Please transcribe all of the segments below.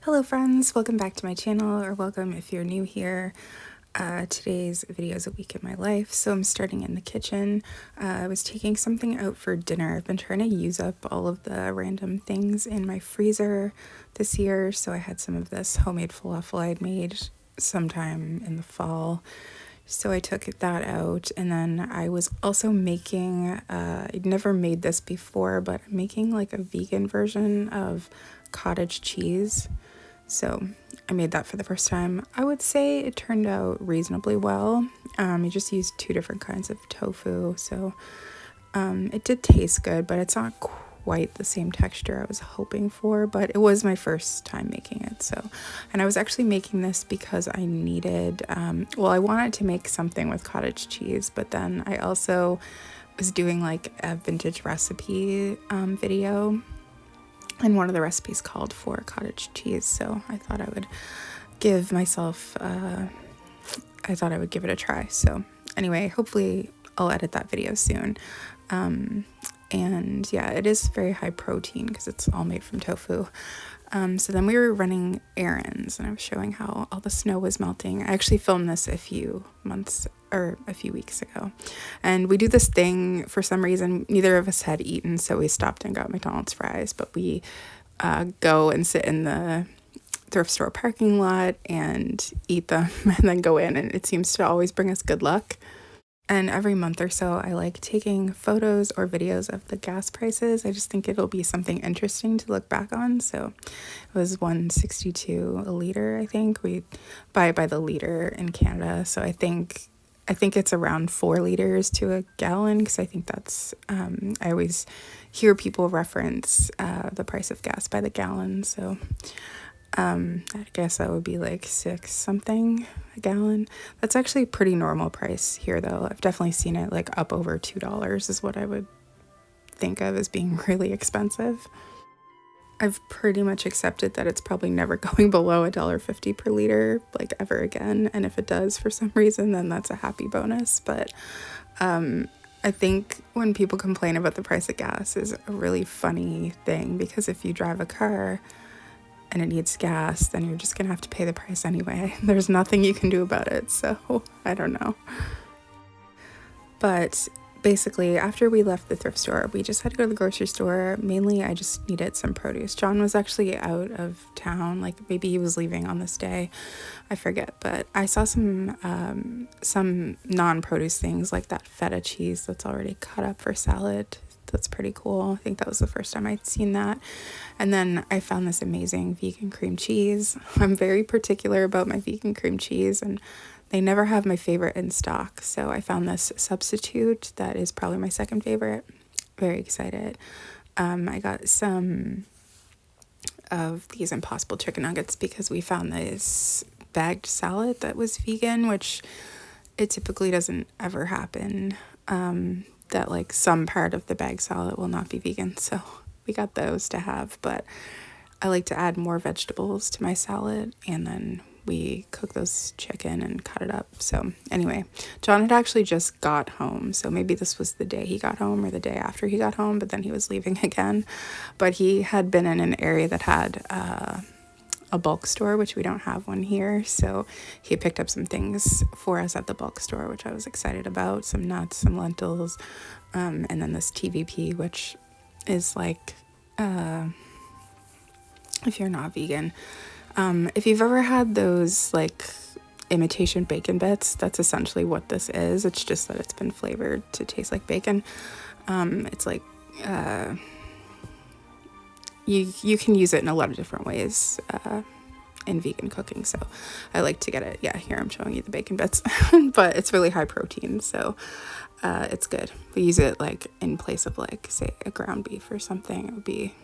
Hello friends, welcome back to my channel, or welcome if you're new here. Today's video is a week in my life, so I'm starting in the kitchen. I was taking something out for dinner. I've been trying to use up all of the random things in my freezer this year, so I had some of this homemade falafel I'd made sometime in the fall. So I took that out, and then I was also making, I'd never made this before, but I'm making like a vegan version of cottage cheese. So I made that for the first time. I would say it turned out reasonably well. I just used two different kinds of tofu, so it did taste good, but it's not quite the same texture I was hoping for, but it was my first time making it. So, and I was actually making this because I needed, I wanted to make something with cottage cheese, but then I also was doing like a vintage recipe video, and one of the recipes called for cottage cheese, so I thought I would give myself, I thought I would give it a try. So anyway, hopefully I'll edit that video soon. And yeah, it is very high protein because it's all made from tofu. So then we were running errands, and I was showing how all the snow was melting. I actually filmed this a few weeks ago. And we do this thing, for some reason, neither of us had eaten, so we stopped and got McDonald's fries, but we go and sit in the thrift store parking lot and eat them and then go in, and it seems to always bring us good luck. And every month or so, I like taking photos or videos of the gas prices. I just think it'll be something interesting to look back on. So it was $1.62 a liter, I think. We buy it by the liter in Canada. So I think it's around 4 liters to a gallon, because I think that's, I always hear people reference the price of gas by the gallon. So I guess that would be like 6 something a gallon. That's actually a pretty normal price here, though. I've definitely seen it like up over $2 is what I would think of as being really expensive. I've pretty much accepted that it's probably never going below $1.50 per liter, like ever again. And if it does for some reason, then that's a happy bonus. But I think when people complain about the price of gas is a really funny thing, because if you drive a car and it needs gas, then you're just gonna have to pay the price anyway. There's nothing you can do about it, so I don't know. But basically, after we left the thrift store, we just had to go to the grocery store. Mainly, I just needed some produce. John was actually out of town, like maybe he was leaving on this day, I forget. But I saw some non-produce things, like that feta cheese that's already cut up for salad. That's pretty cool. I think that was the first time I'd seen that. And then I found this amazing vegan cream cheese. I'm very particular about my vegan cream cheese, and they never have my favorite in stock. So I found this substitute that is probably my second favorite. Very excited. I got some of these Impossible chicken nuggets because we found this bagged salad that was vegan, which it typically doesn't ever happen. That like some part of the bag salad will not be vegan, so we got those to have. But I like to add more vegetables to my salad, and then we cook those chicken and cut it up. So anyway, John had actually just got home, so maybe this was the day he got home or the day after he got home, but then he was leaving again. But he had been in an area that had a bulk store, which we don't have one here, so he picked up some things for us at the bulk store, which I was excited about. Some nuts, some lentils, and then this TVP, which is like, if you're not vegan, if you've ever had those like imitation bacon bits, that's essentially what this is. It's just that it's been flavored to taste like bacon. It's like you can use it in a lot of different ways in vegan cooking, so I like to get it. Yeah, here I'm showing you the bacon bits, but it's really high protein, so it's good. We use it like in place of like, say, a ground beef or something. It would be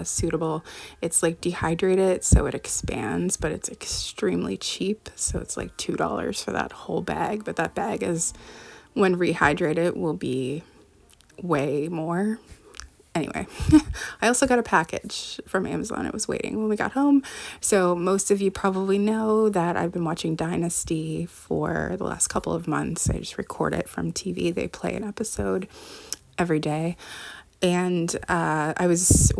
suitable. It's like dehydrated, so it expands, but it's extremely cheap, so it's like $2 for that whole bag, but that bag is, when rehydrated, will be way more. Anyway, I also got a package from Amazon. It was waiting when we got home. So most of you probably know that I've been watching Dynasty for the last couple of months. I just record it from TV. They play an episode every day. And I was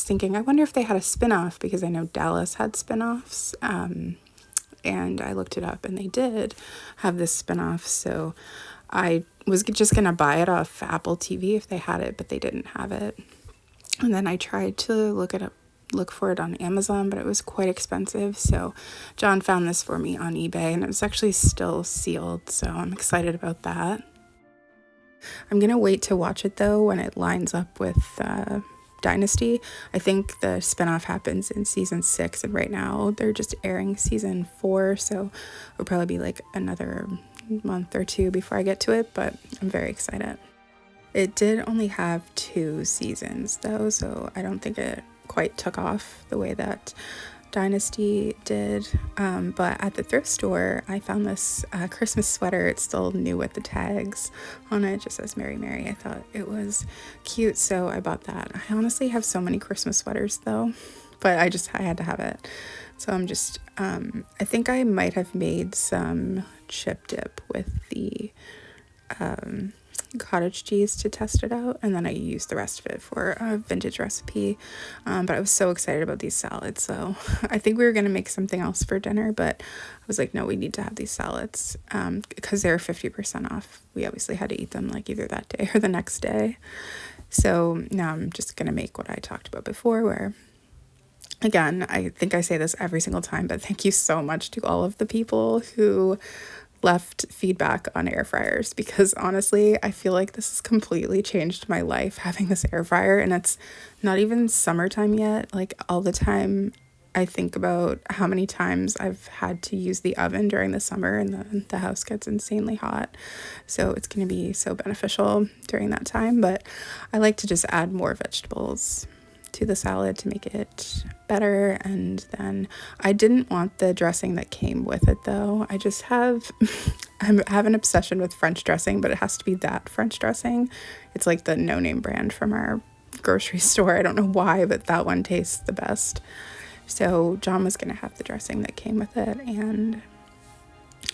thinking, I wonder if they had a spinoff, because I know Dallas had spinoffs. And I looked it up, and they did have this spinoff. So I was just going to buy it off Apple TV if they had it, but they didn't have it. And then I tried to look for it on Amazon, but it was quite expensive. So John found this for me on eBay, and it was actually still sealed. So I'm excited about that. I'm going to wait to watch it, though, when it lines up with Dynasty. I think the spinoff happens in season 6, and right now they're just airing season 4, so it'll probably be like another month or 2 before I get to it, but I'm very excited. It did only have 2 seasons, though, so I don't think it quite took off the way that Dynasty did, but at the thrift store I found this Christmas sweater. It's still new with the tags on it, just says Merry Merry. I thought it was cute, so I bought that. I honestly have so many Christmas sweaters though, but I had to have it. So I'm just I think I might have made some chip dip with the cottage cheese to test it out, and then I used the rest of it for a vintage recipe. But I was so excited about these salads, so I think we were gonna make something else for dinner, but I was like, no, we need to have these salads because they're 50% off. We obviously had to eat them like either that day or the next day. So now I'm just gonna make what I talked about before, where again, I think I say this every single time, but thank you so much to all of the people who left feedback on air fryers, because honestly, I feel like this has completely changed my life, having this air fryer. And it's not even summertime yet. Like, all the time I think about how many times I've had to use the oven during the summer, and the house gets insanely hot. So it's going to be so beneficial during that time. But I like to just add more vegetables to the salad to make it better. And then I didn't want the dressing that came with it, though. I have an obsession with French dressing, but it has to be that French dressing. It's like the no-name brand from our grocery store. I don't know why, but that one tastes the best. So John was gonna have the dressing that came with it, and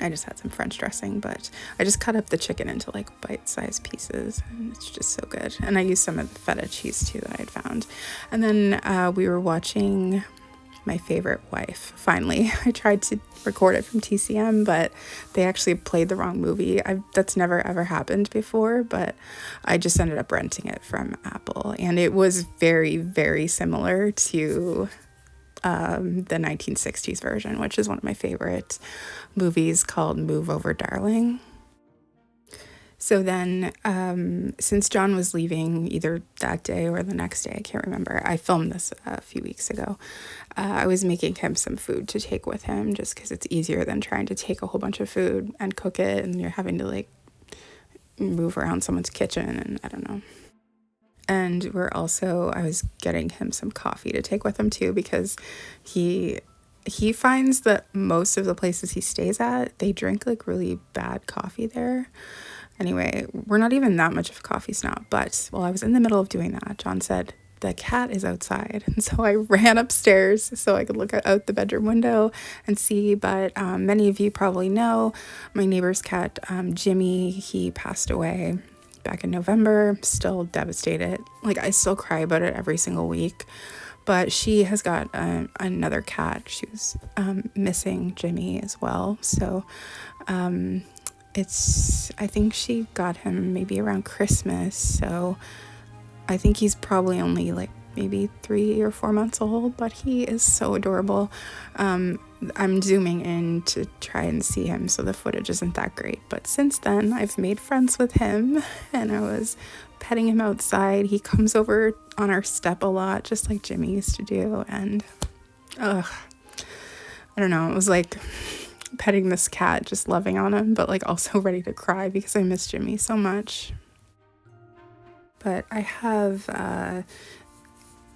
I just had some French dressing, but I just cut up the chicken into like bite-sized pieces, and it's just so good. And I used some of the feta cheese too that I had found. And then we were watching My Favorite Wife. Finally, I tried to record it from TCM, but they actually played the wrong movie. That's never ever happened before, but I just ended up renting it from Apple, and it was very, very similar to the 1960s version, which is one of my favorite movies, called Move Over Darling. So then, since John was leaving either that day or the next day, I can't remember, I filmed this a few weeks ago, I was making him some food to take with him, just because it's easier than trying to take a whole bunch of food and cook it, and you're having to like move around someone's kitchen, and I don't know. And I was getting him some coffee to take with him too, because he finds that most of the places he stays at, they drink like really bad coffee there. Anyway, we're not even that much of a coffee snob, but while I was in the middle of doing that, John said, the cat is outside. And so I ran upstairs so I could look out the bedroom window and see. But many of you probably know my neighbor's cat, Jimmy. He passed away back in November. Still devastated. Like, I still cry about it every single week. But she has got another cat. She was missing Jimmy as well. So I think she got him maybe around Christmas. So I think he's probably only like maybe 3 or 4 months old, but he is so adorable. I'm zooming in to try and see him, so the footage isn't that great. But since then, I've made friends with him, and I was petting him outside. He comes over on our step a lot, just like Jimmy used to do. And I don't know, it was like petting this cat, just loving on him, but like also ready to cry because I miss Jimmy so much. But I have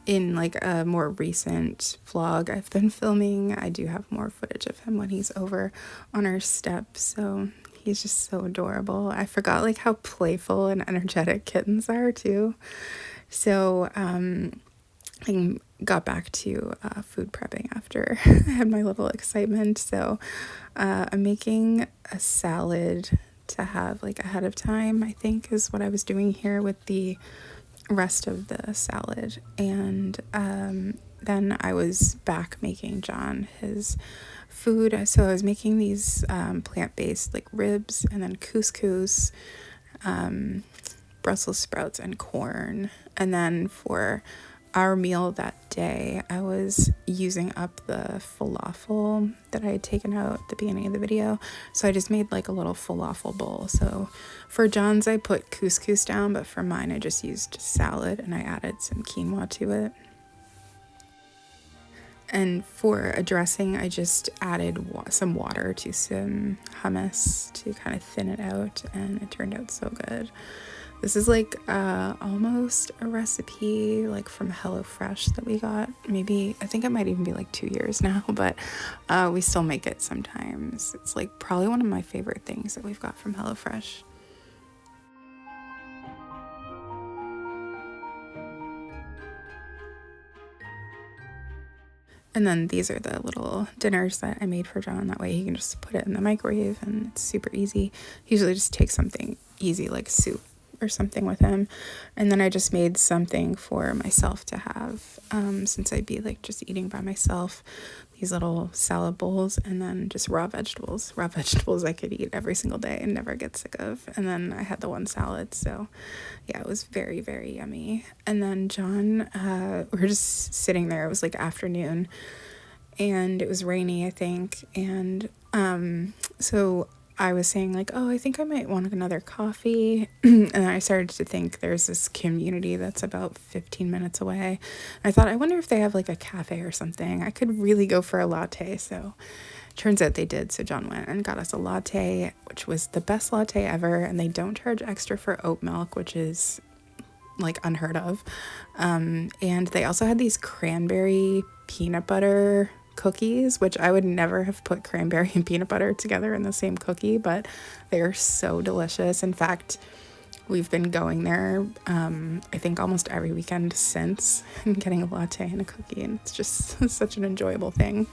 in like a more recent vlog I've been filming, I do have more footage of him when he's over on our step. So he's just so adorable. I forgot like how playful and energetic kittens are too. So I got back to food prepping after I had my little excitement. So I'm making a salad to have like ahead of time, I think, is what I was doing here with the rest of the salad. And then I was back making John his food. So I was making these plant-based like ribs and then couscous, Brussels sprouts and corn. And then for our meal that day, I was using up the falafel that I had taken out at the beginning of the video. So I just made like a little falafel bowl. So for John's, I put couscous down, but for mine, I just used salad and I added some quinoa to it. And for a dressing, I just added some water to some hummus to kind of thin it out, and it turned out so good. This is like almost a recipe like from HelloFresh that we got. Maybe, I think it might even be like 2 years now, but we still make it sometimes. It's like probably one of my favorite things that we've got from HelloFresh. And then these are the little dinners that I made for John. That way he can just put it in the microwave and it's super easy. Usually just take something easy like soup or something with him. And then I just made something for myself to have, since I'd be like just eating by myself. These little salad bowls and then just raw vegetables I could eat every single day and never get sick of. And then I had the one salad, so yeah, it was very, very yummy. And then John, we were just sitting there. It was like afternoon and it was rainy, I think. And so I was saying like, oh, I think I might want another coffee. And then I started to think there's this community that's about 15 minutes away. I thought, I wonder if they have like a cafe or something. I could really go for a latte. So turns out they did. So John went and got us a latte, which was the best latte ever. And they don't charge extra for oat milk, which is like unheard of. And they also had these cranberry peanut butter cookies, which I would never have put cranberry and peanut butter together in the same cookie, but they are so delicious. In fact, we've been going there, I think almost every weekend since, and getting a latte and a cookie, and it's just such an enjoyable thing.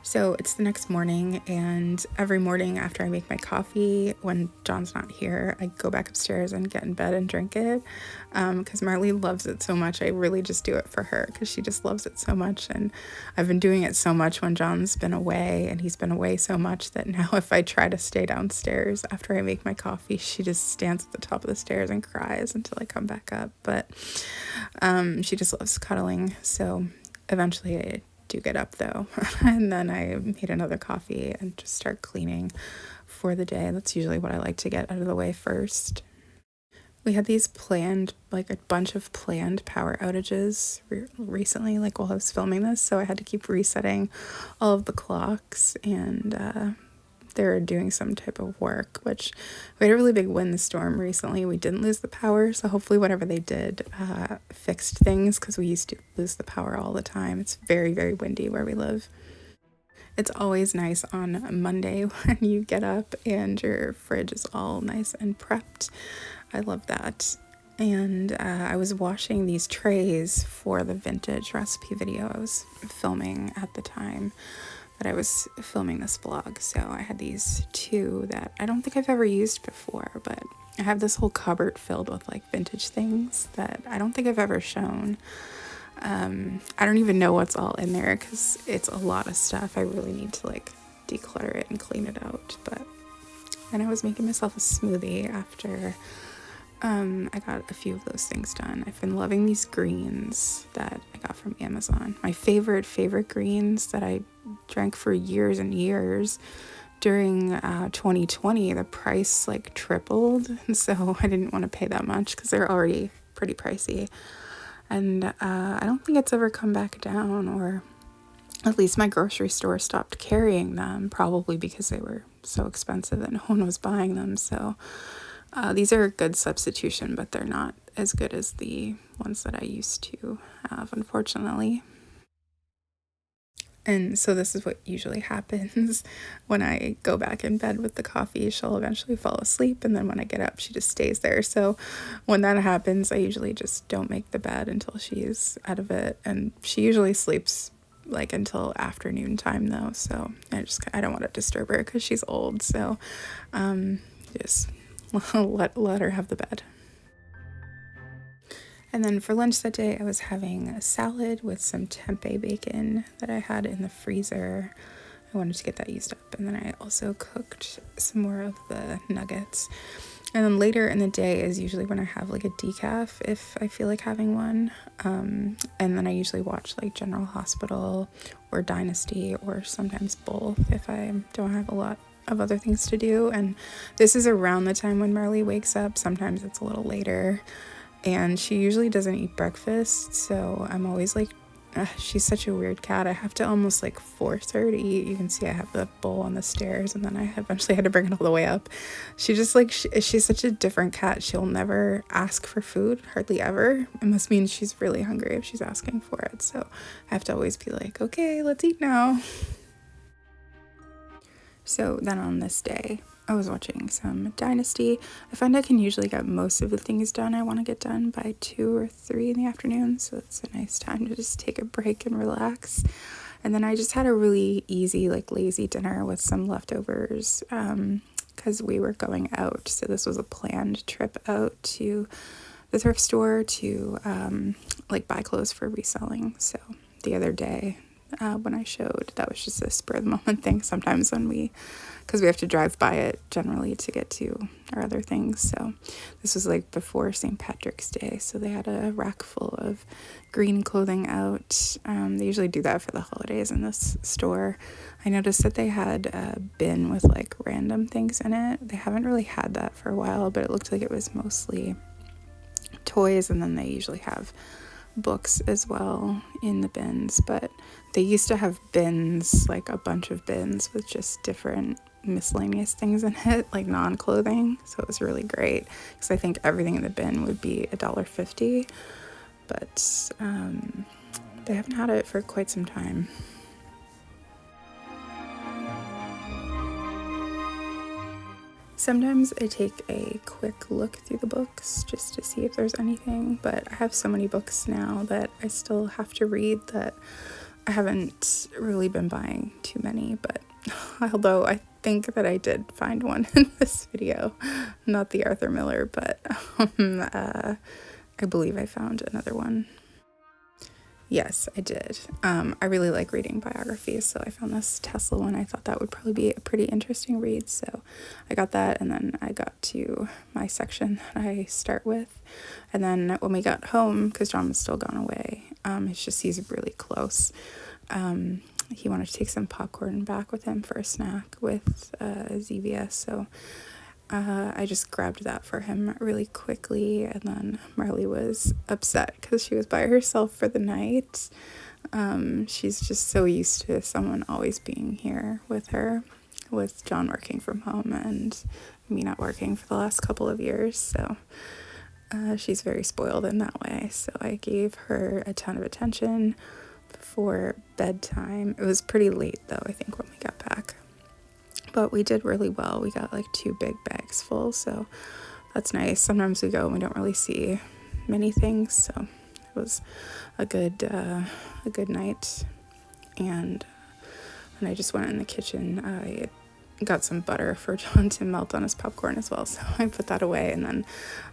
So it's the next morning, and every morning after I make my coffee, when John's not here, I go back upstairs and get in bed and drink it, because Marley loves it so much. I really just do it for her because she just loves it so much, and I've been doing it so much when John's been away, and he's been away so much that now if I try to stay downstairs after I make my coffee, she just stands at the top of the stairs and cries until I come back up. But she just loves cuddling, so eventually I do get up though. And then I made another coffee and just start cleaning for the day. That's usually what I like to get out of the way first. We had these planned, like a bunch of planned power outages recently, like while I was filming this. So I had to keep resetting all of the clocks, and they're doing some type of work, which we had a really big windstorm recently. We didn't lose the power, so hopefully whatever they did fixed things, because we used to lose the power all the time. It's very, very windy where we live. It's always nice on Monday when you get up and your fridge is all nice and prepped. I love that. And I was washing these trays for the vintage recipe video I was filming at the time that I was filming this vlog. So I had these two that I don't think I've ever used before, but I have this whole cupboard filled with like vintage things that I don't think I've ever shown. I don't even know what's all in there because it's a lot of stuff. I really need to like declutter it and clean it out. And I was making myself a smoothie after I got a few of those things done. I've been loving these greens that I got from Amazon. My favorite greens that I drank for years and years. During 2020, the price like tripled, and so I didn't want to pay that much because they're already pretty pricey. And I don't think it's ever come back down, or at least my grocery store stopped carrying them, probably because they were so expensive that no one was buying them. So these are a good substitution, but they're not as good as the ones that I used to have, unfortunately. And so this is what usually happens when I go back in bed with the coffee. She'll eventually fall asleep, and then when I get up, she just stays there. So when that happens, I usually just don't make the bed until she's out of it. And she usually sleeps like until afternoon time though. So I don't want to disturb her because she's old. So just let her have the bed. And then for lunch that day, I was having a salad with some tempeh bacon that I had in the freezer. I wanted to get that used up. And then I also cooked some more of the nuggets. And then later in the day is usually when I have like a decaf if I feel like having one. And then I usually watch like General Hospital or Dynasty, or sometimes both if I don't have a lot of other things to do. And this is around the time when Marley wakes up. Sometimes it's a little later. And she usually doesn't eat breakfast, so I'm always like, she's such a weird cat. I have to almost like force her to eat. You can see I have the bowl on the stairs, and then I eventually had to bring it all the way up. She just like, she's such a different cat. She'll never ask for food, hardly ever. It must mean she's really hungry if she's asking for it. So I have to always be like, okay, let's eat now. So then on this day, I was watching some Dynasty. I find I can usually get most of the things done I want to get done by 2 or 3 in the afternoon, so it's a nice time to just take a break and relax. And then I just had a really easy, like lazy dinner with some leftovers because we were going out. So this was a planned trip out to the thrift store to like buy clothes for reselling. So the other day, when I showed, that was just a spur of the moment thing. Sometimes because we have to drive by it generally to get to our other things. So this was like before St. Patrick's Day. So they had a rack full of green clothing out. They usually do that for the holidays in this store. I noticed that they had a bin with like random things in it. They haven't really had that for a while, but it looked like it was mostly toys, and then they usually have books as well in the bins. But they used to have bins, like a bunch of bins with just different miscellaneous things in it, like non-clothing. So it was really great because I think everything in the bin would be $1.50, but they haven't had it for quite some time. Sometimes I take a quick look through the books just to see if there's anything, but I have so many books now that I still have to read that I haven't really been buying too many. But although I think that I did find one in this video, not the Arthur Miller, but I believe I found another one. Yes, I did. I really like reading biographies, so I found this Tesla one. I thought that would probably be a pretty interesting read, so I got that, and then I got to my section that I start with. And then when we got home, because John was still gone away, it's just he's really close. He wanted to take some popcorn back with him for a snack with ZVS, so I just grabbed that for him really quickly. And then Marley was upset because she was by herself for the night. She's just so used to someone always being here with her, with John working from home and me not working for the last couple of years. So she's very spoiled in that way. So I gave her a ton of attention before bedtime. It was pretty late though, I think, when we got back. But we did really well. We got like 2 big bags full, so that's nice. Sometimes we go and we don't really see many things, so it was a good night. And I just went in the kitchen. I got some butter for John to melt on his popcorn as well, so I put that away. And then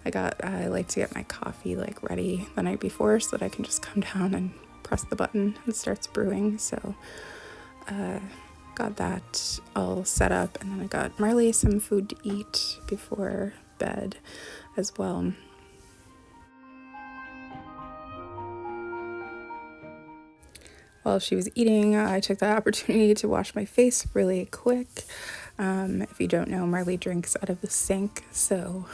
I like to get my coffee like ready the night before so that I can just come down and press the button and it starts brewing. So got that all set up, and then I got Marley some food to eat before bed as well. While she was eating, I took the opportunity to wash my face really quick. If you don't know, Marley drinks out of the sink, so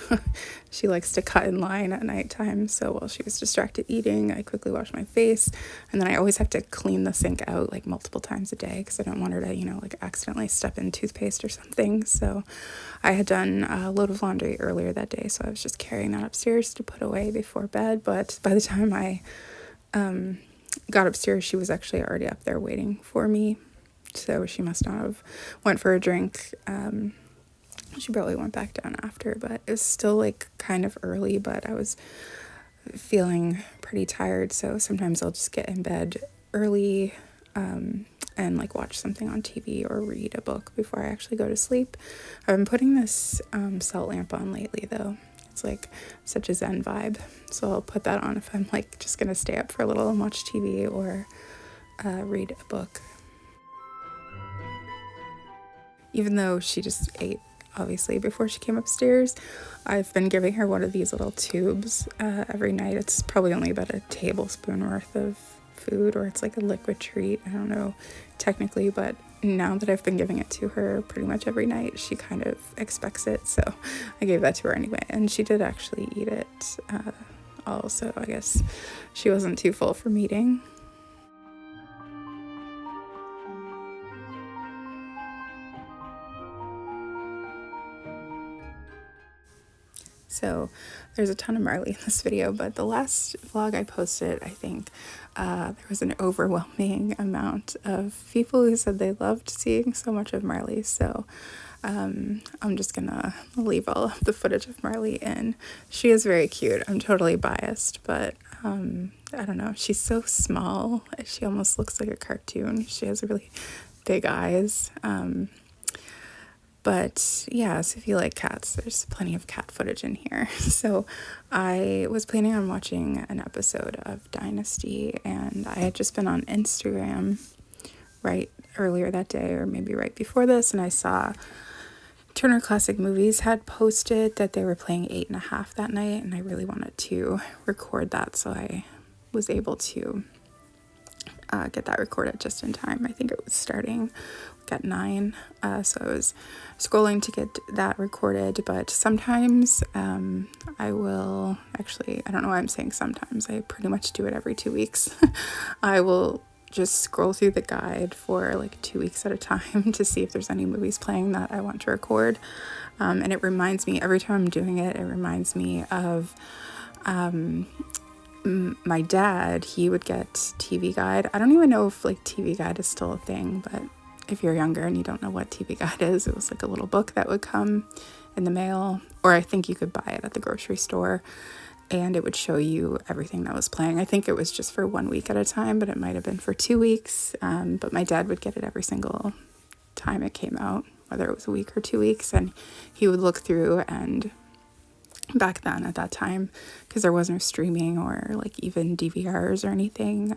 she likes to cut in line at nighttime. So while she was distracted eating, I quickly washed my face, and then I always have to clean the sink out like multiple times a day because I don't want her to, like accidentally step in toothpaste or something. So I had done a load of laundry earlier that day, so I was just carrying that upstairs to put away before bed. But by the time I got upstairs, she was actually already up there waiting for me. So she must not have went for a drink. She probably went back down after, but it was still like kind of early, but I was feeling pretty tired. So sometimes I'll just get in bed early and and like watch something on TV or read a book before I actually go to sleep. I've been putting this salt lamp on lately though. It's like such a zen vibe. So I'll put that on if I'm like just gonna stay up for a little and watch TV or read a book. Even though she just ate obviously before she came upstairs, I've been giving her one of these little tubes every night. It's probably only about a tablespoon worth of food, or it's like a liquid treat. I don't know technically, but now that I've been giving it to her pretty much every night, she kind of expects it. So I gave that to her anyway, and she did actually eat it. Also, I guess she wasn't too full from eating. So there's a ton of Marley in this video, but the last vlog I posted, I think there was an overwhelming amount of people who said they loved seeing so much of Marley. So I'm just gonna leave all of the footage of Marley in. She is very cute. I'm totally biased, but I don't know. She's so small. She almost looks like a cartoon. She has really big eyes. But yeah, so if you like cats, there's plenty of cat footage in here. So I was planning on watching an episode of Dynasty, and I had just been on Instagram right earlier that day, or maybe right before this, and I saw Turner Classic Movies had posted that they were playing 8.5 that night, and I really wanted to record that, so I was able to get that recorded just in time. I think it was starting at 9, so I was scrolling to get that recorded, but sometimes I will actually, I don't know why I'm saying sometimes, I pretty much do it every 2 weeks. I will just scroll through the guide for like 2 weeks at a time to see if there's any movies playing that I want to record, and it reminds me, every time I'm doing it, it reminds me of my dad. He would get TV Guide. I don't even know if like TV Guide is still a thing, but if you're younger and you don't know what TV Guide is, it was like a little book that would come in the mail, or I think you could buy it at the grocery store, and it would show you everything that was playing. I think it was just for 1 week at a time, but it might have been for 2 weeks. But my dad would get it every single time it came out, whether it was a week or 2 weeks, and he would look through, and back then at that time, because there was no streaming or like even DVRs or anything,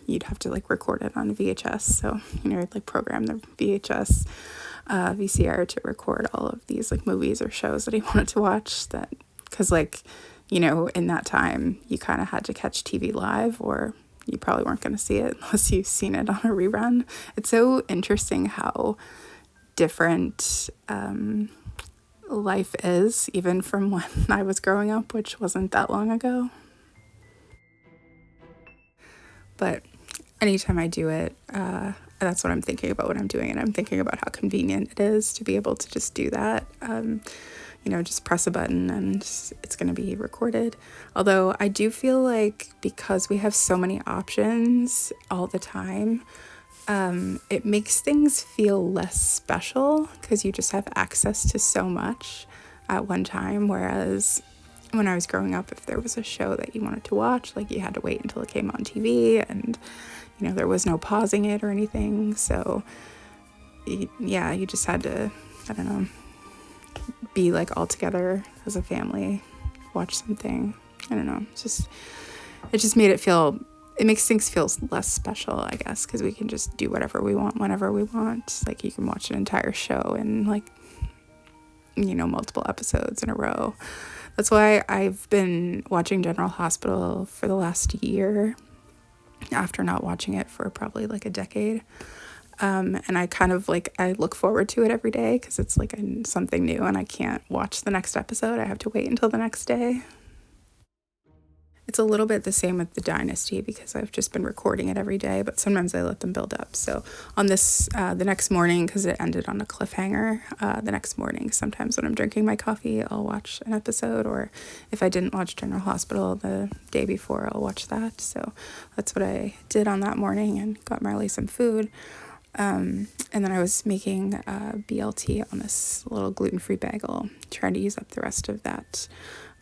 you'd have to like record it on VHS. So, you know, like program the VHS VCR to record all of these like movies or shows that he wanted to watch, that because like, you know, in that time you kind of had to catch TV live, or you probably weren't going to see it unless you've seen it on a rerun. It's so interesting how different life is, even from when I was growing up, which wasn't that long ago. But anytime I do it, that's what I'm thinking about when I'm doing it. I'm thinking about how convenient it is to be able to just do that. You know, just press a button and it's going to be recorded. Although I do feel like because we have so many options all the time, it makes things feel less special because you just have access to so much at one time. Whereas when I was growing up, if there was a show that you wanted to watch, like you had to wait until it came on TV, and you know, there was no pausing it or anything. So yeah, you just had to, I don't know, be like all together as a family, watch something. I don't know, it just made it feel, it makes things feel less special, I guess, because we can just do whatever we want whenever we want. Like you can watch an entire show in like, you know, multiple episodes in a row. That's why I've been watching General Hospital for the last year, after not watching it for probably like a decade. And I kind of like, I look forward to it every day because it's like something new, and I can't watch the next episode. I have to wait until the next day. It's a little bit the same with the Dynasty because I've just been recording it every day, but sometimes I let them build up. So on this, the next morning, because it ended on a cliffhanger, the next morning, sometimes when I'm drinking my coffee, I'll watch an episode, or if I didn't watch General Hospital the day before, I'll watch that. So that's what I did on that morning, and got Marley some food. And then I was making BLT on this little gluten-free bagel, trying to use up the rest of that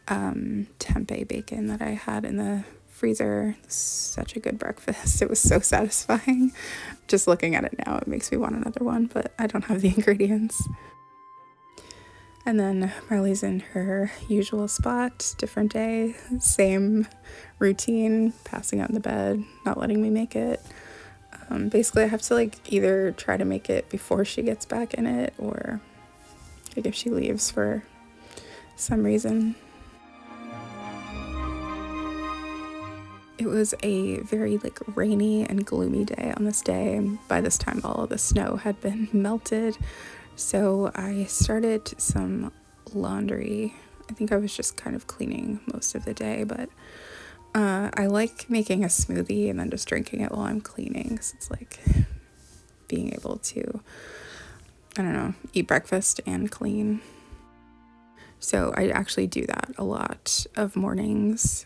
tempeh bacon that I had in the freezer. Such a good breakfast. It was so satisfying. Just looking at it now, it makes me want another one, but I don't have the ingredients. And then Marley's in her usual spot, different day, same routine, passing out in the bed, not letting me make it. Basically, I have to like either try to make it before she gets back in it, or like if she leaves for some reason. It was a very like rainy and gloomy day on this day, and by this time all of the snow had been melted. So I started some laundry. I think I was just kind of cleaning most of the day, but I like making a smoothie and then just drinking it while I'm cleaning. So it's like being able to, I don't know, eat breakfast and clean. So I actually do that a lot of mornings.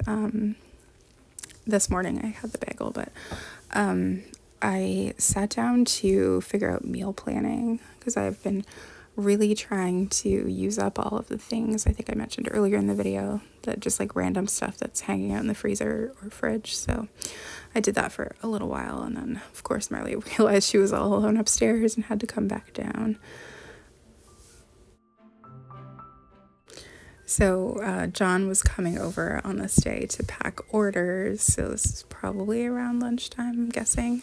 This morning I had the bagel, but I sat down to figure out meal planning because I've been really trying to use up all of the things I think I mentioned earlier in the video, that just like random stuff that's hanging out in the freezer or fridge. So I did that for a little while, and then of course Marley realized she was all alone upstairs and had to come back down. So John was coming over on this day to pack orders, so this is probably around lunchtime, I'm guessing.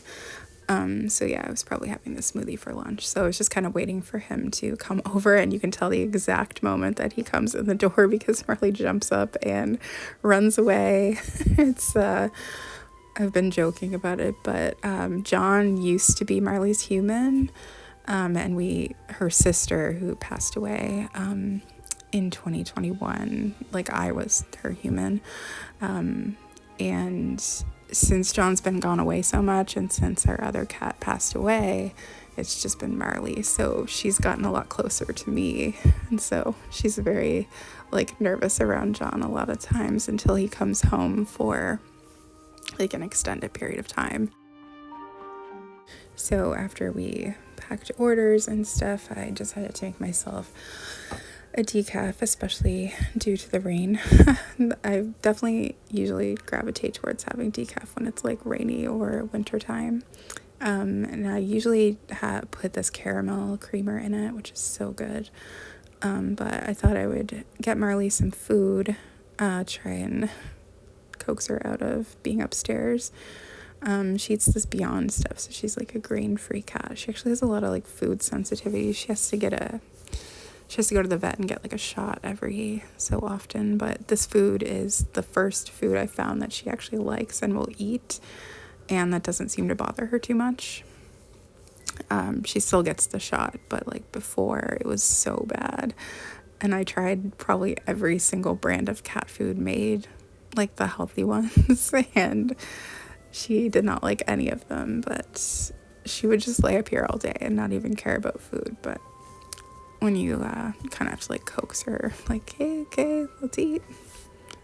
So yeah, I was probably having the smoothie for lunch, so I was just kind of waiting for him to come over, and you can tell the exact moment that he comes in the door because Marley jumps up and runs away. It's I've been joking about it, but John used to be Marley's human, and her sister who passed away in 2021, like I was her human, and since John's been gone away so much, and since our other cat passed away, it's just been Marley. So she's gotten a lot closer to me, and so she's very like nervous around John a lot of times until he comes home for like an extended period of time. So after we packed orders and stuff, I decided to make myself a decaf, especially due to the rain. I definitely usually gravitate towards having decaf when it's like rainy or winter time. And I usually put this caramel creamer in it, which is so good. But I thought I would get Marley some food, try and coax her out of being upstairs. She eats this Beyond stuff, so she's like a grain-free cat. She actually has a lot of like food sensitivity. She has to go to the vet and get like a shot every so often, but this food is the first food I found that she actually likes and will eat, and that doesn't seem to bother her too much. She still gets the shot, but like before it was so bad, and I tried probably every single brand of cat food made, like the healthy ones, and she did not like any of them, but she would just lay up here all day and not even care about food. But when you kind of have to like coax her, like, hey, okay, let's eat.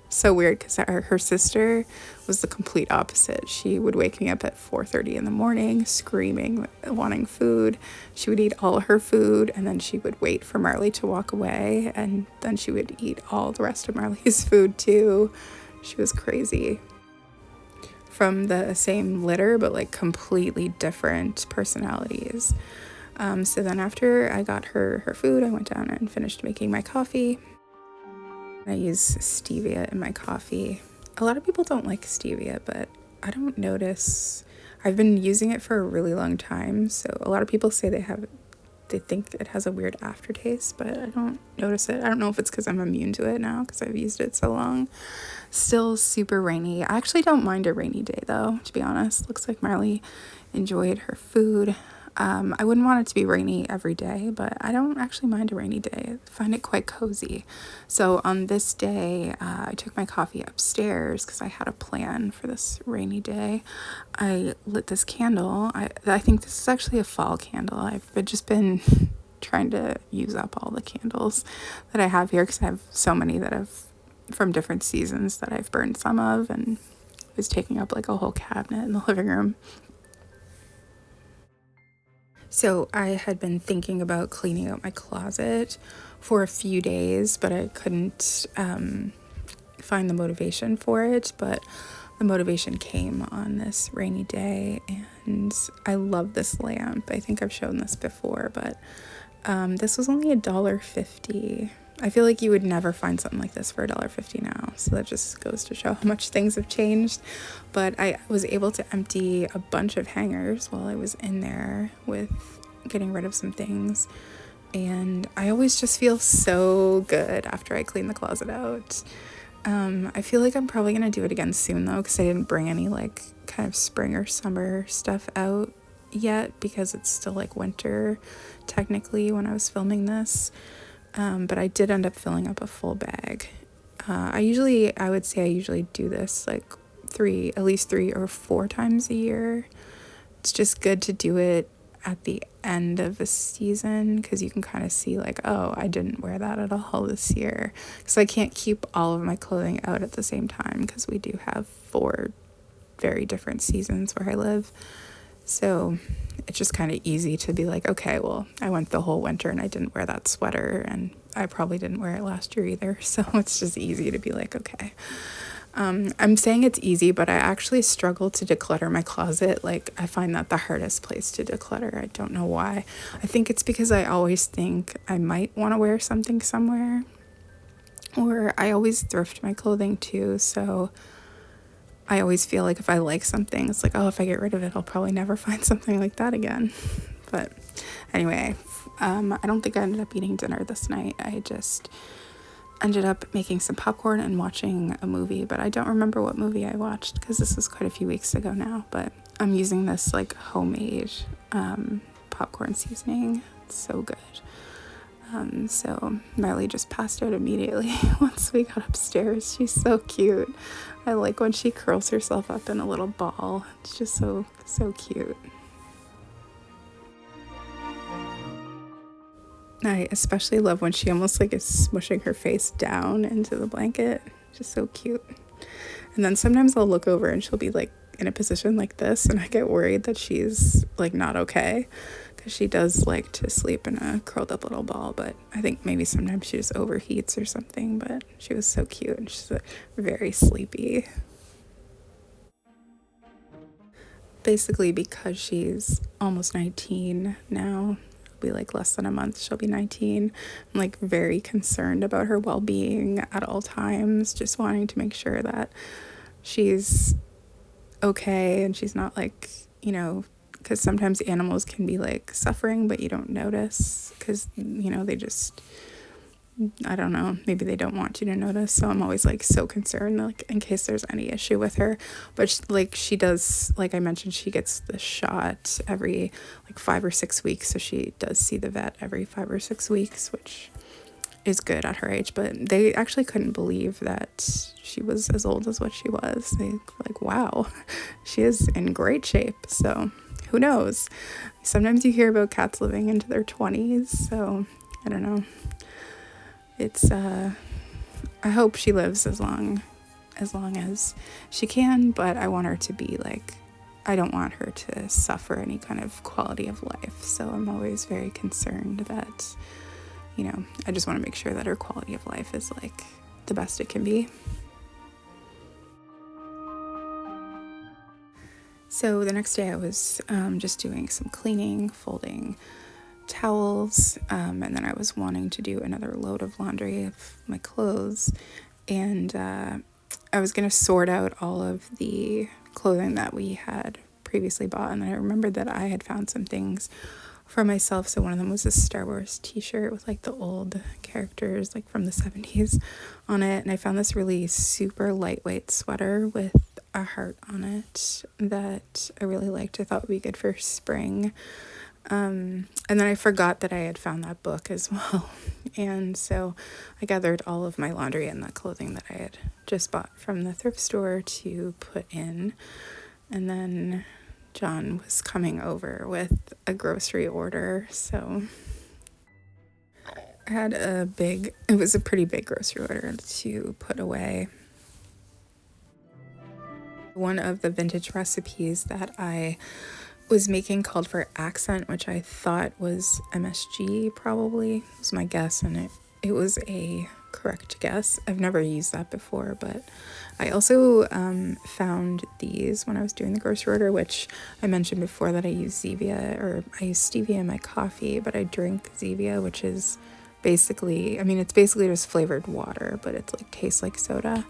So weird, because her sister was the complete opposite. She would wake me up at 4:30 in the morning screaming, wanting food. She would eat all her food, and then she would wait for Marley to walk away, and then she would eat all the rest of Marley's food too. She was crazy. From the same litter, but like completely different personalities. So then after I got her food, I went down and finished making my coffee. I use stevia in my coffee. A lot of people don't like stevia, but I don't notice. I've been using it for a really long time, so a lot of people say they think it has a weird aftertaste, but I don't notice it. I don't know if it's because I'm immune to it now because I've used it so long. Still super rainy. I actually don't mind a rainy day though, to be honest. Looks like Marley enjoyed her food. I wouldn't want it to be rainy every day, but I don't actually mind a rainy day. I find it quite cozy. So on this day, I took my coffee upstairs because I had a plan for this rainy day. I lit this candle. I think this is actually a fall candle. I've just been trying to use up all the candles that I have here because I have so many that have from different seasons that I've burned some of, and it was taking up like a whole cabinet in the living room. So I had been thinking about cleaning out my closet for a few days, but I couldn't find the motivation for it. But the motivation came on this rainy day, and I love this lamp. I think I've shown this before, but this was only $1.50. I feel like you would never find something like this for $1.50 now, so that just goes to show how much things have changed. But I was able to empty a bunch of hangers while I was in there with getting rid of some things, and I always just feel so good after I clean the closet out. I feel like I'm probably gonna do it again soon though, because I didn't bring any like kind of spring or summer stuff out yet, because it's still like winter technically when I was filming this. But I did end up filling up a full bag. I would say I usually do this like at least 3 or 4 times a year. It's just good to do it at the end of a season, because you can kind of see like, oh, I didn't wear that at all this year, because I can't keep all of my clothing out at the same time, because we do have 4 very different seasons where I live. So it's just kind of easy to be like, okay, well, I went the whole winter and I didn't wear that sweater, and I probably didn't wear it last year either. So it's just easy to be like, okay. I'm saying it's easy, but I actually struggle to declutter my closet. Like, I find that the hardest place to declutter. I don't know why. I think it's because I always think I might want to wear something somewhere, or I always thrift my clothing too. So I always feel like if I like something, it's like, oh, if I get rid of it, I'll probably never find something like that again. But anyway, I don't think I ended up eating dinner this night. I just ended up making some popcorn and watching a movie, but I don't remember what movie I watched, because this was quite a few weeks ago now. But I'm using this like homemade popcorn seasoning. It's so good. So Miley just passed out immediately once we got upstairs. She's so cute. I like when she curls herself up in a little ball. It's just so cute. I especially love when she almost like is smushing her face down into the blanket. Just so cute. And then sometimes I'll look over and she'll be like in a position like this, and I get worried that she's like not okay, because she does like to sleep in a curled up little ball. But I think maybe sometimes she just overheats or something. But she was so cute, and she's very sleepy. Basically, because she's almost 19 now, be like less than a month she'll be 19. I'm like very concerned about her well-being at all times, just wanting to make sure that she's okay and she's not like, because sometimes animals can be like suffering but you don't notice, because they just, I don't know, maybe they don't want you to notice. So I'm always like so concerned, like in case there's any issue with her. But she does, like I mentioned, she gets the shot every like 5 or 6 weeks. So she does see the vet every 5 or 6 weeks, which is good at her age. But they actually couldn't believe that she was as old as what she was. They were like, wow, she is in great shape. So who knows? Sometimes you hear about cats living into their 20s. So I don't know. It's I hope she lives as long as she can, but I want her to be like, I don't want her to suffer any kind of quality of life. So I'm always very concerned that, I just want to make sure that her quality of life is like the best it can be. So the next day I was just doing some cleaning, folding towels, and then I was wanting to do another load of laundry of my clothes, and I was going to sort out all of the clothing that we had previously bought, and then I remembered that I had found some things for myself. So one of them was a Star Wars t-shirt with like the old characters like from the 70s on it, and I found this really super lightweight sweater with a heart on it that I really liked. I thought would be good for spring. And then I forgot that I had found that book as well. And so I gathered all of my laundry and the clothing that I had just bought from the thrift store to put in. And then John was coming over with a grocery order. So I had it was a pretty big grocery order to put away. One of the vintage recipes that I was making called for accent, which I thought was MSG, probably was my guess, and it was a correct guess. I've never used that before, but I also found these when I was doing the grocery order, which I mentioned before that I use Zevia, or I use stevia in my coffee, but I drink Zevia, which is basically, I mean, it's basically just flavored water, but it's like tastes like soda.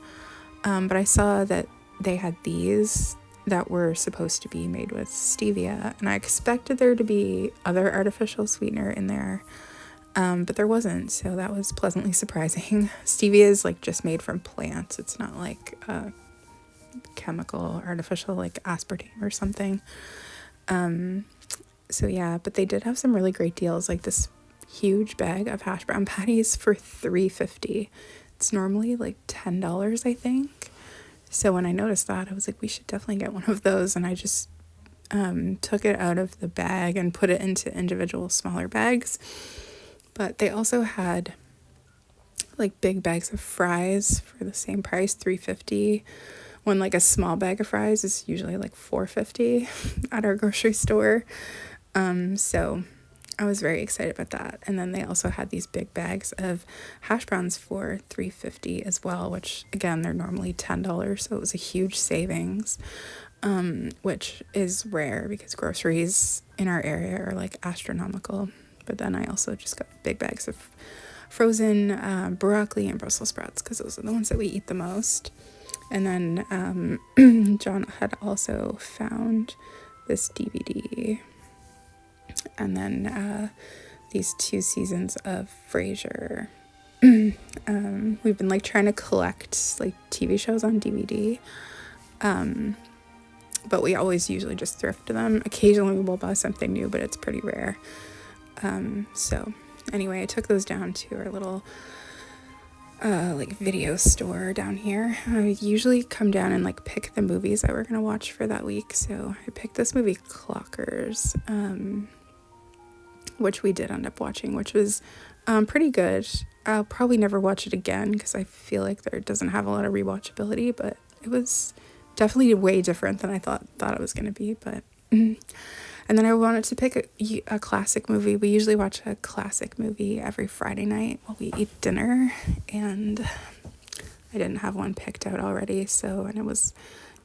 But I saw that they had these that were supposed to be made with stevia, and I expected there to be other artificial sweetener in there, but there wasn't, so that was pleasantly surprising. Stevia is like just made from plants. It's not like chemical, artificial, like aspartame or something. So yeah, but they did have some really great deals, like this huge bag of hash brown patties for $3.50. It's normally like $10, I think. So when I noticed that, I was like, we should definitely get one of those. And I just took it out of the bag and put it into individual smaller bags. But they also had like big bags of fries for the same price, $3.50. When like a small bag of fries is usually like $4.50 at our grocery store. So I was very excited about that. And then they also had these big bags of hash browns for $3.50 as well, which again, they're normally $10, so it was a huge savings, which is rare because groceries in our area are like astronomical. But then I also just got big bags of frozen broccoli and Brussels sprouts because those are the ones that we eat the most. And then John had also found this DVD, and then these 2 seasons of Frasier. We've been like trying to collect like TV shows on DVD, but we always usually just thrift them. Occasionally we'll buy something new, but it's pretty rare. So anyway, I took those down to our little like video store down here. I usually come down and like pick the movies that we're gonna watch for that week. So I picked this movie Clockers, which we did end up watching, which was pretty good. I'll probably never watch it again because I feel like there doesn't have a lot of rewatchability, but it was definitely way different than I thought it was going to be. But and then I wanted to pick a classic movie. We usually watch a classic movie every Friday night while we eat dinner, and I didn't have one picked out already, and it was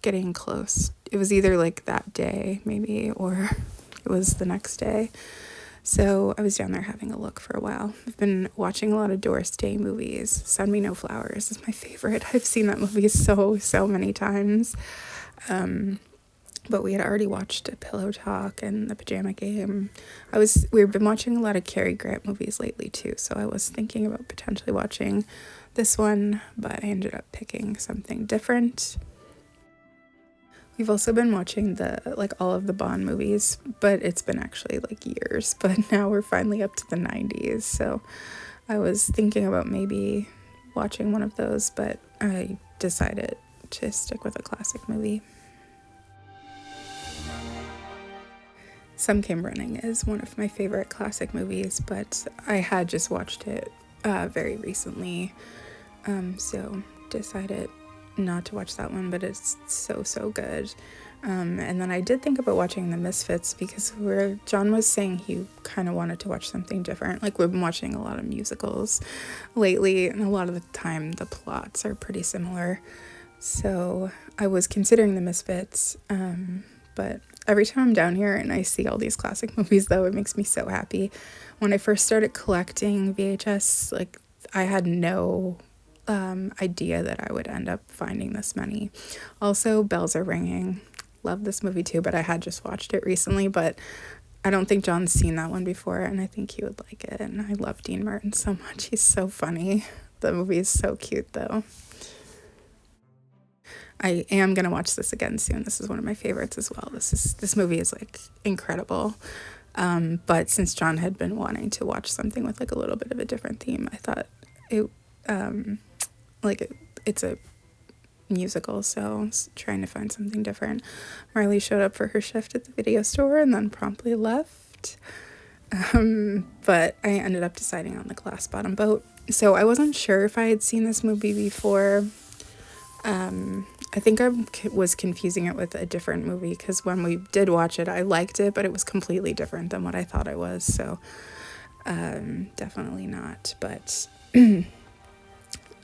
getting close. It was either like that day maybe, or it was the next day. So I was down there having a look for a while. I've been watching a lot of Doris Day movies. Send Me No Flowers is my favorite. I've seen that movie so many times. But we had already watched Pillow Talk and The Pajama Game. We've been watching a lot of Cary Grant movies lately too, so I was thinking about potentially watching this one, but I ended up picking something different. We've also been watching all of the Bond movies, but it's been actually like years, but now we're finally up to the 90s. So I was thinking about maybe watching one of those, but I decided to stick with a classic movie. Some Came Running is one of my favorite classic movies, but I had just watched it very recently, so decided not to watch that one, but it's so good. And then I did think about watching The Misfits because John was saying he kind of wanted to watch something different. Like, we've been watching a lot of musicals lately, and a lot of the time the plots are pretty similar. So I was considering The Misfits, but every time I'm down here and I see all these classic movies, though, it makes me so happy. When I first started collecting VHS, like, I had no idea that I would end up finding this many. Also, Bells Are Ringing. Love this movie too, but I had just watched it recently, but I don't think John's seen that one before, and I think he would like it. And I love Dean Martin so much. He's so funny. The movie is so cute, though. I am going to watch this again soon. This is one of my favorites as well. This movie is like incredible. But since John had been wanting to watch something with like a little bit of a different theme, I thought it's a musical, so I was trying to find something different. Marley showed up for her shift at the video store and then promptly left. But I ended up deciding on The Glass Bottom Boat. So I wasn't sure if I had seen this movie before. I think I was confusing it with a different movie because when we did watch it, I liked it, but it was completely different than what I thought it was. So definitely not. But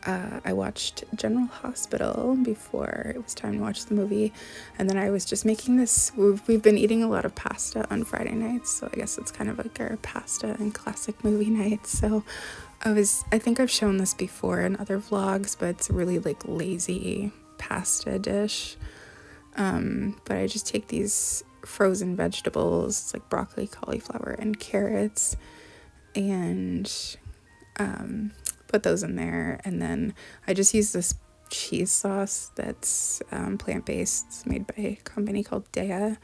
I watched General Hospital before it was time to watch the movie, and then I was just making this. We've been eating a lot of pasta on Friday nights, so I guess it's kind of like our pasta and classic movie nights. So I think I've shown this before in other vlogs, but it's a really like lazy pasta dish. But I just take these frozen vegetables, like broccoli, cauliflower, and carrots, and put those in there, and then I just use this cheese sauce that's plant-based. It's made by a company called Dea.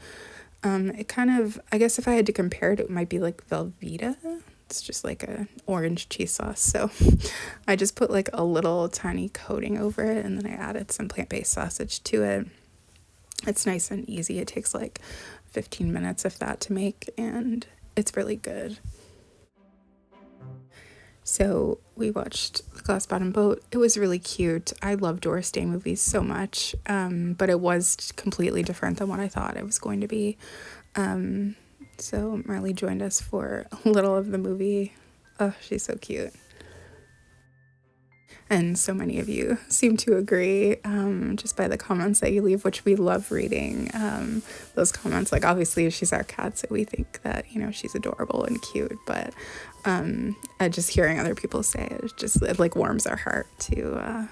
It kind of, I guess if I had to compare it, it might be like Velveeta. It's just like a orange cheese sauce. So I just put like a little tiny coating over it, and then I added some plant-based sausage to it. It's nice and easy. It takes like 15 minutes if that to make, and it's really good. So we watched The Glass Bottom Boat. It was really cute. I love Doris Day movies so much, but it was completely different than what I thought it was going to be. So Marley joined us for a little of the movie. Oh, she's so cute. And so many of you seem to agree, just by the comments that you leave, which we love reading. Those comments, like obviously she's our cat, so we think that, you know, she's adorable and cute, but just hearing other people say it, it like warms our heart to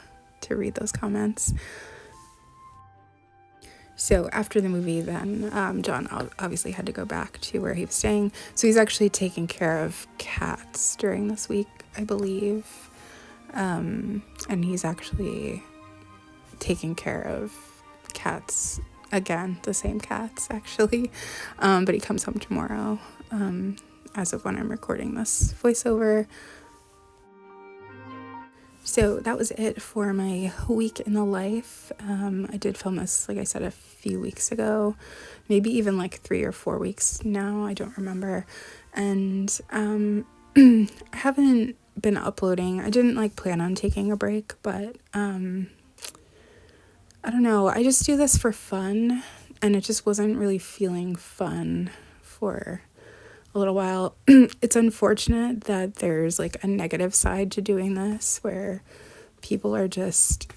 read those comments. So after the movie, then John obviously had to go back to where he was staying. So he's actually taking care of cats during this week, I believe. And he's actually taking care of cats again, the same cats actually, but he comes home tomorrow, as of when I'm recording this voiceover. So that was it for my week in the life. I did film this, like I said, a few weeks ago, maybe even like 3 or 4 weeks now, I don't remember. And I haven't been uploading. I didn't like plan on taking a break, but I don't know, I just do this for fun, and it just wasn't really feeling fun for a little while. It's unfortunate that there's like a negative side to doing this, where people are just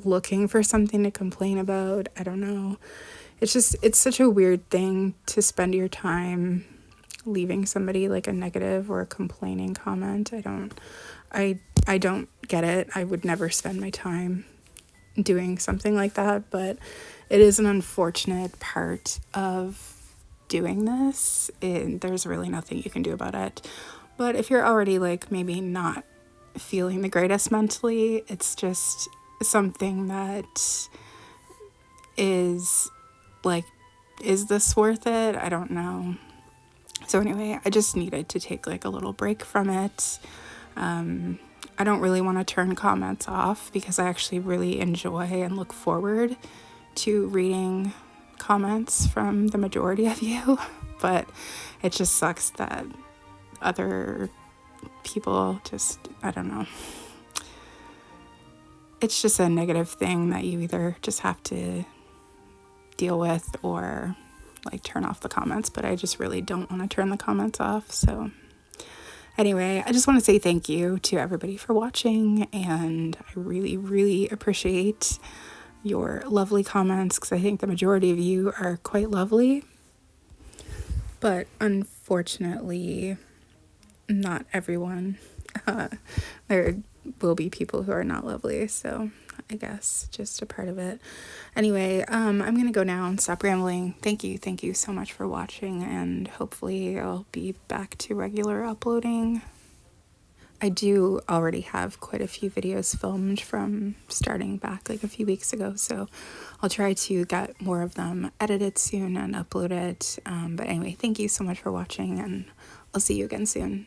looking for something to complain about. I don't know, it's such a weird thing to spend your time leaving somebody like a negative or a complaining comment. I don't get it. I would never spend my time doing something like that, but it is an unfortunate part of doing this, and there's really nothing you can do about it. But if you're already like maybe not feeling the greatest mentally, it's just something that is like, is this worth it? I don't know. So anyway, I just needed to take like a little break from it. I don't really want to turn comments off, because I actually really enjoy and look forward to reading comments from the majority of you, but it just sucks that other people just, I don't know. It's just a negative thing that you either just have to deal with or like turn off the comments, but I just really don't want to turn the comments off. So anyway, I just want to say thank you to everybody for watching, and I really, really appreciate your lovely comments, because I think the majority of you are quite lovely, but unfortunately not everyone. There will be people who are not lovely, so I guess just a part of it. Anyway, I'm gonna go now and stop rambling. Thank you so much for watching, and hopefully I'll be back to regular uploading. I do already have quite a few videos filmed from starting back like a few weeks ago, so I'll try to get more of them edited soon and upload it. But anyway, thank you so much for watching, and I'll see you again soon.